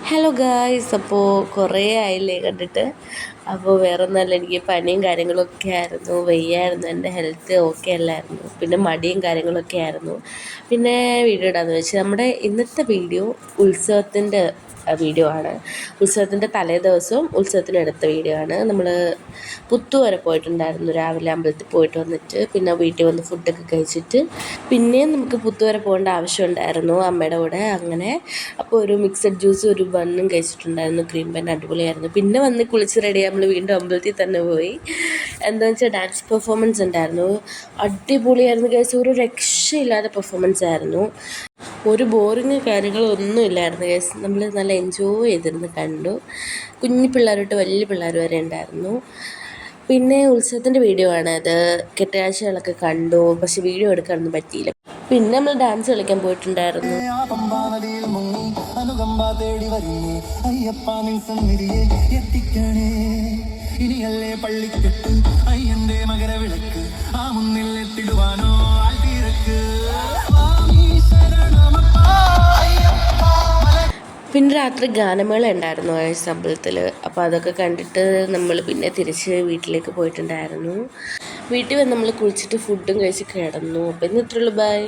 Hello guys, അപ്പോൾ കുറേ ആയില്ലേ കണ്ടിട്ട്. അപ്പോൾ വേറെ ഒന്നല്ല, എനിക്ക് പനിയും കാര്യങ്ങളൊക്കെ ആയിരുന്നു, വയ്യായിരുന്നു, എൻ്റെ ഹെൽത്ത് ഓക്കെ അല്ലായിരുന്നു, പിന്നെ മടിയും കാര്യങ്ങളൊക്കെ ആയിരുന്നു. പിന്നെ വീഡിയോ ഇടാന്ന് വെച്ചാൽ നമ്മുടെ ഇന്നത്തെ വീഡിയോ ഉത്സവത്തിൻ്റെ വീഡിയോ ആണ്. ഉത്സവത്തിൻ്റെ തലേ ദിവസവും ഉത്സവത്തിനെടുത്ത വീഡിയോ ആണ്. നമ്മൾ പുത്തു വരെ പോയിട്ടുണ്ടായിരുന്നു, രാവിലെ അമ്പലത്തിൽ പോയിട്ട് വന്നിട്ട് പിന്നെ വീട്ടിൽ വന്ന് ഫുഡൊക്കെ കഴിച്ചിട്ട് പിന്നെയും നമുക്ക് പുത്തു വരെ പോകേണ്ട ആവശ്യമുണ്ടായിരുന്നു അമ്മയുടെ കൂടെ. അങ്ങനെ അപ്പോൾ ഒരു മിക്സഡ് ജ്യൂസും ഒരു ബണ്ണും കഴിച്ചിട്ടുണ്ടായിരുന്നു, ക്രീം ബൺ അടിപൊളിയായിരുന്നു. പിന്നെ വന്ന് കുളിച്ച് റെഡിയായി നമ്മൾ വീണ്ടും അമ്പലത്തിൽ തന്നെ പോയി. എന്താണെന്ന് വെച്ചാൽ ഡാൻസ് പെർഫോമൻസ് ഉണ്ടായിരുന്നു, അടിപൊളിയായിരുന്നു ഗൈസ്. ഒരു രക്ഷയില്ലാത്ത പെർഫോമൻസ് ആയിരുന്നു, ഒരു ബോറിങ് കാര്യങ്ങളൊന്നും ഇല്ലായിരുന്നു ഗൈസ്. നമ്മൾ നല്ല എൻജോയ് ചെയ്തിരുന്ന് കണ്ടു. കുഞ്ഞു പിള്ളേർ തൊട്ട് വലിയ പിള്ളേർ വരെ ഉണ്ടായിരുന്നു. പിന്നെ ഉത്സവത്തിൻ്റെ വീഡിയോ ആണ് അത്. കെട്ടുകാഴ്ചകളൊക്കെ കണ്ടു, പക്ഷെ വീഡിയോ എടുക്കാനൊന്നും പറ്റിയില്ല. പിന്നെ നമ്മൾ ഡാൻസ് കളിക്കാൻ പോയിട്ടുണ്ടായിരുന്നു. ഇനിയല്ലേ പള്ളിക്കെട്ട് അയ്യന്റെ മകരവിളക്ക് ആ മുന്നിൽ എത്തിടുവാനോ ആൾത്തിരക്ക്. പിന്നെ രാത്രി ഗാനമേള ഉണ്ടായിരുന്നു അമ്പലത്തിൽ. അപ്പോൾ അതൊക്കെ കണ്ടിട്ട് നമ്മൾ പിന്നെ തിരിച്ച് വീട്ടിലേക്ക് പോയിട്ടുണ്ടായിരുന്നു. വീട്ടിൽ വന്ന് നമ്മൾ കുളിച്ചിട്ട് ഫുഡും കഴിച്ച് കിടന്നു. അപ്പോൾ ഇന്ന് ഇത്രയുള്ളൂ, ബൈ.